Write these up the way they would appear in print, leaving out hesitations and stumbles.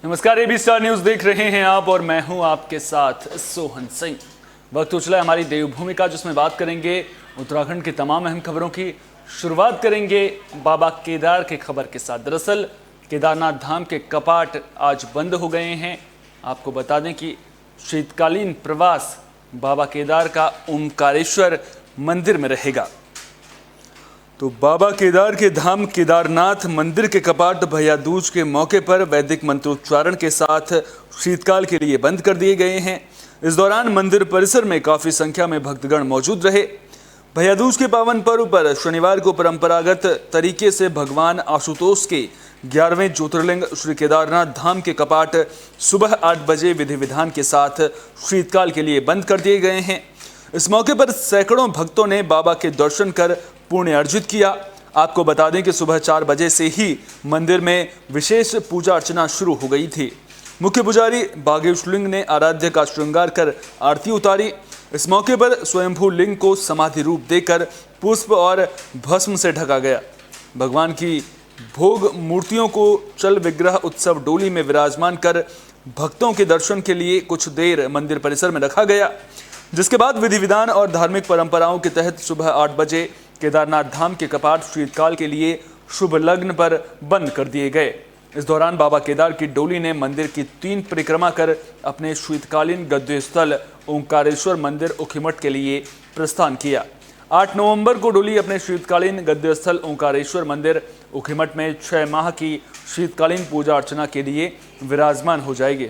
नमस्कार, AB star news देख रहे हैं आप और मैं हूं आपके साथ सोहन सिंह। वक्त हो चला है हमारी देवभूमि का, जिसमें बात करेंगे उत्तराखंड की तमाम अहम खबरों की। शुरुआत करेंगे बाबा केदार की खबर के साथ। दरअसल केदारनाथ धाम के कपाट आज बंद हो गए हैं। आपको बता दें कि शीतकालीन प्रवास बाबा केदार का ओंकारेश्वर मंदिर में रहेगा। तो बाबा केदार के धाम केदारनाथ मंदिर के कपाट भैया दूज के मौके पर वैदिक मंत्रोच्चारण के साथ शीतकाल के लिए बंद कर दिए गए हैं। इस दौरान मंदिर परिसर में काफी संख्या में भक्तगण मौजूद रहे। भैया दूज के पावन पर्व पर शनिवार को परंपरागत तरीके से भगवान आशुतोष के 11वें ज्योतिर्लिंग श्री केदारनाथ धाम के कपाट सुबह 8 बजे विधि विधान के साथ शीतकाल के लिए बंद कर दिए गए हैं। इस मौके पर सैकड़ों भक्तों ने बाबा के दर्शन कर पुण्य अर्जित किया। आपको बता दें कि सुबह 4 बजे से ही मंदिर में विशेष पूजा अर्चना शुरू हो गई थी। मुख्य पुजारी बागेशलिंग ने आराध्य का श्रृंगार कर आरती उतारी। इस मौके पर स्वयंभू लिंग को समाधि रूप देकर पुष्प और भस्म से ढका गया। भगवान की भोग मूर्तियों को चल विग्रह उत्सव डोली में विराजमान कर भक्तों के दर्शन के लिए कुछ देर मंदिर परिसर में रखा गया, जिसके बाद विधि विधान और धार्मिक परंपराओं के तहत सुबह 8 बजे केदारनाथ धाम के कपाट शीतकाल के लिए शुभ लग्न पर बंद कर दिए गए। इस दौरान बाबा केदार की डोली ने मंदिर की 3 परिक्रमा कर अपने शीतकालीन गद्य स्थल ओंकारेश्वर मंदिर ऊखीमठ के लिए प्रस्थान किया। 8 नवंबर को डोली अपने शीतकालीन गद्य स्थल ओंकारेश्वर मंदिर ऊखीमठ में 6 माह की शीतकालीन पूजा अर्चना के लिए विराजमान हो जाएगी।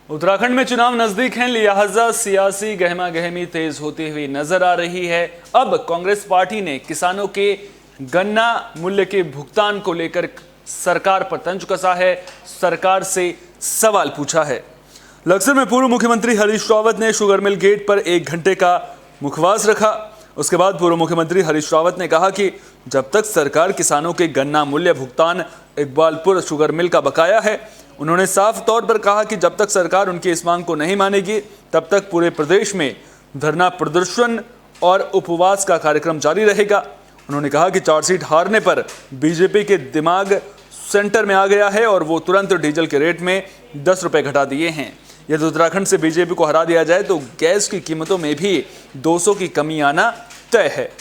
उत्तराखंड में चुनाव नजदीक हैं, लिहाजा सियासी गहमा गहमी तेज होती हुई नजर आ रही है। अब कांग्रेस पार्टी ने किसानों के गन्ना मूल्य के भुगतान को लेकर सरकार पर तंज कसा है, सरकार से सवाल पूछा है। लक्सर में पूर्व मुख्यमंत्री हरीश रावत ने शुगर मिल गेट पर 1 घंटे का मुखवास रखा। उसके बाद पूर्व मुख्यमंत्री हरीश रावत ने कहा कि जब तक सरकार किसानों के गन्ना मूल्य भुगतान इकबालपुर शुगर मिल का बकाया है, उन्होंने साफ तौर पर कहा कि जब तक सरकार उनकी इस मांग को नहीं मानेगी, तब तक पूरे प्रदेश में धरना प्रदर्शन और उपवास का कार्यक्रम जारी रहेगा। उन्होंने कहा कि चार्जशीट हारने पर बीजेपी के दिमाग सेंटर में आ गया है और वो तुरंत डीजल के रेट में 10 रुपए घटा दिए हैं। यदि उत्तराखंड से बीजेपी को हरा दिया जाए तो गैस की कीमतों में भी 200 की कमी आना तय है।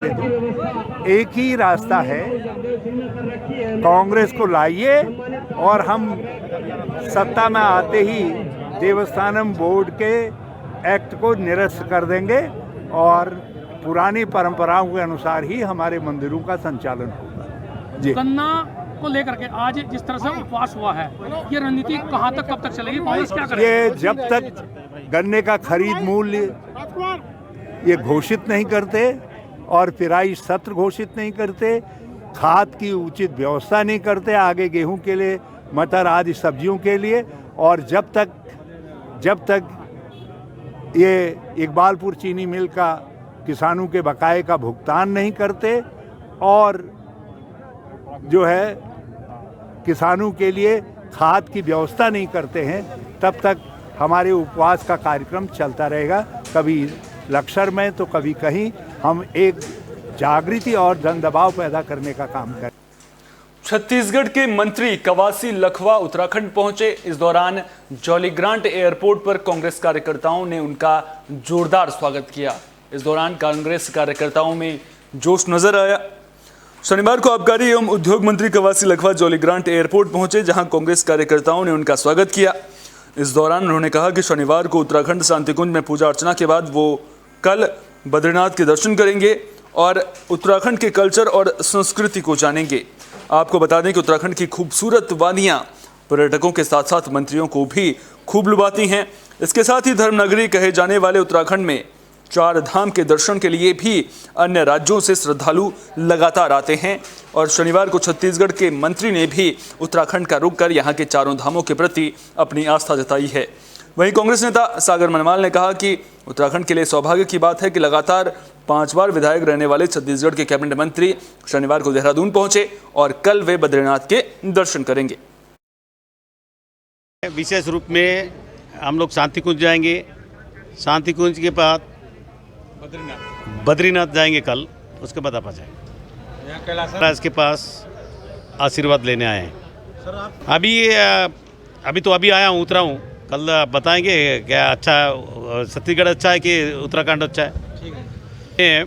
एक ही रास्ता है, कांग्रेस को लाइए और हम सत्ता में आते ही देवस्थानम बोर्ड के एक्ट को निरस्त कर देंगे और पुरानी परंपराओं के अनुसार ही हमारे मंदिरों का संचालन होगा। जी, गन्ना को लेकर के आज जिस तरह से उपवास हुआ है, ये रणनीति कहाँ तक कब तक चलेगी? कांग्रेस क्या करेगी? ये जब तक गन्ने का खरीद मूल्य ये घोषित नहीं करते और पिराई सत्र घोषित नहीं करते, खाद की उचित व्यवस्था नहीं करते आगे गेहूं के लिए, मटर आदि सब्जियों के लिए, और जब तक ये इकबालपुर चीनी मिल का किसानों के बकाये का भुगतान नहीं करते और जो है किसानों के लिए खाद की व्यवस्था नहीं करते हैं, तब तक हमारे उपवास का कार्यक्रम चलता रहेगा। कभी लक्सर में तो कभी कहीं। हम एक जागृति और जन दबाव पैदा करने का काम करें। छत्तीसगढ़ के मंत्री कवासी लखवा उत्तराखंड पहुंचे। इस दौरान जॉलीग्रांट एयरपोर्ट पर कांग्रेस कार्यकर्ताओं ने उनका जोरदार स्वागत किया। इस दौरान कांग्रेस कार्यकर्ताओं में जोश नजर आया। शनिवार को आबकारी एवं उद्योग मंत्री कवासी लखवा जॉलीग्रांट एयरपोर्ट पहुंचे, जहां कांग्रेस कार्यकर्ताओं ने उनका स्वागत किया। इस दौरान उन्होंने कहा कि शनिवार को उत्तराखंड शांतिकुंज में पूजा अर्चना के बाद वो कल बद्रीनाथ के दर्शन करेंगे और उत्तराखंड के कल्चर और संस्कृति को जानेंगे। आपको बता दें कि उत्तराखंड की खूबसूरत वादियां पर्यटकों के साथ साथ मंत्रियों को भी खूब लुभाती हैं। इसके साथ ही धर्मनगरी कहे जाने वाले उत्तराखंड में 4 धाम के दर्शन के लिए भी अन्य राज्यों से श्रद्धालु लगातार आते हैं और शनिवार को छत्तीसगढ़ के मंत्री ने भी उत्तराखंड का रुख कर यहाँ के 4 धामों के प्रति अपनी आस्था जताई है। वहीं कांग्रेस नेता सागर मनवाल ने कहा कि उत्तराखंड के लिए सौभाग्य की बात है कि लगातार 5 बार विधायक रहने वाले छत्तीसगढ़ के कैबिनेट मंत्री शनिवार को देहरादून पहुंचे और कल वे बद्रीनाथ के दर्शन करेंगे। विशेष रूप में हम लोग शांति कुंज जाएंगे, शांति कुंज के बाद बद्रीनाथ जाएंगे कल, उसके बाद आप आ जाएंगे। कैलाश के पास आशीर्वाद लेने आए हैं। अभी आया हूँ, उतरा हूँ। कल आप बताएंगे क्या अच्छा छत्तीसगढ़ अच्छा है कि उत्तराखंड अच्छा है। ये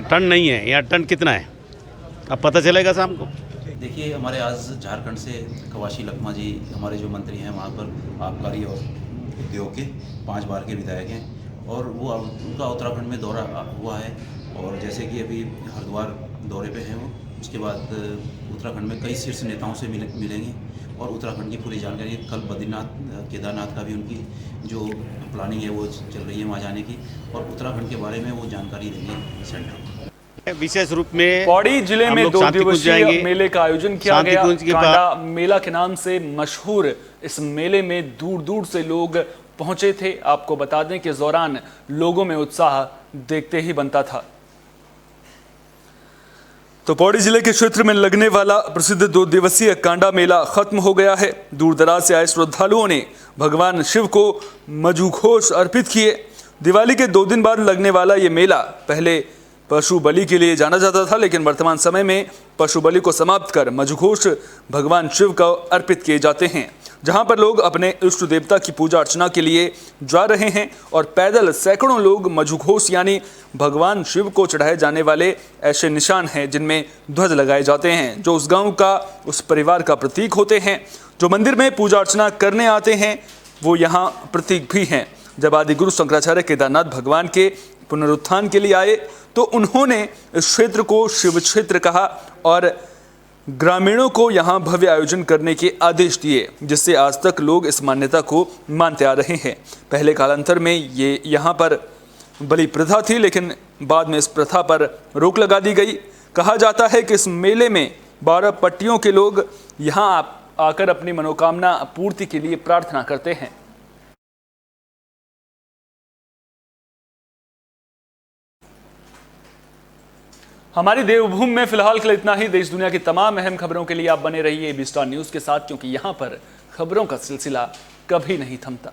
टन नहीं है, यहाँ टन कितना है अब पता चलेगा शाम को। देखिए, हमारे आज झारखंड से कवाशी लखमा जी हमारे जो मंत्री हैं वहाँ पर आबकारी और उद्योग के 5 बार के विधायक हैं और वो उनका उत्तराखंड में दौरा हुआ है। और जैसे कि अभी हरिद्वार दौरे पे हैं वो, उसके बाद उत्तराखंड में कई शीर्ष नेताओं से मिलेंगे और उत्तराखंड की पूरी जानकारी। कल बद्रीनाथ केदारनाथ का भी उनकी जो प्लानिंग है वो चल रही है वहाँ जाने की, और उत्तराखंड के बारे में वो जानकारी देंगे सेंटर। विशेष रूप में पौड़ी जिले में 2 दिवसीय मेले का आयोजन किया गया। कांडा मेला के नाम से मशहूर इस मेले में दूर दूर से लोग पहुंचे थे। आपको बता दें कि इस दौरान लोगों में उत्साह देखते ही बनता था। तो पौड़ी जिले के क्षेत्र में लगने वाला प्रसिद्ध 2 दिवसीय कांडा मेला खत्म हो गया है। दूर दराज से आए श्रद्धालुओं ने भगवान शिव को मधुघोष अर्पित किए। दिवाली के 2 दिन बाद लगने वाला ये मेला पहले पशु बलि के लिए जाना जाता था, लेकिन वर्तमान समय में पशु बलि को समाप्त कर मधुघोष भगवान शिव को अर्पित किए जाते हैं, जहां पर लोग अपने इष्ट देवता की पूजा अर्चना के लिए जा रहे हैं और पैदल सैकड़ों लोग मधुघोष यानी भगवान शिव को चढ़ाए जाने वाले ऐसे निशान हैं जिनमें ध्वज लगाए जाते हैं जो उस गांव का, उस परिवार का प्रतीक होते हैं। जो मंदिर में पूजा अर्चना करने आते हैं वो यहाँ प्रतीक भी हैं। जब आदि गुरु शंकराचार्य केदारनाथ भगवान के पुनरुत्थान के लिए आए तो उन्होंने इस क्षेत्र को शिव क्षेत्र कहा और ग्रामीणों को यहाँ भव्य आयोजन करने के आदेश दिए, जिससे आज तक लोग इस मान्यता को मानते आ रहे हैं। पहले कालांतर में ये यहाँ पर बलि प्रथा थी, लेकिन बाद में इस प्रथा पर रोक लगा दी गई। कहा जाता है कि इस मेले में 12 पट्टियों के लोग यहाँ आकर अपनी मनोकामना पूर्ति के लिए प्रार्थना करते हैं। हमारी देवभूमि में फिलहाल के लिए इतना ही। देश दुनिया की तमाम अहम खबरों के लिए आप बने रहिए AB स्टार न्यूज के साथ, क्योंकि यहाँ पर खबरों का सिलसिला कभी नहीं थमता।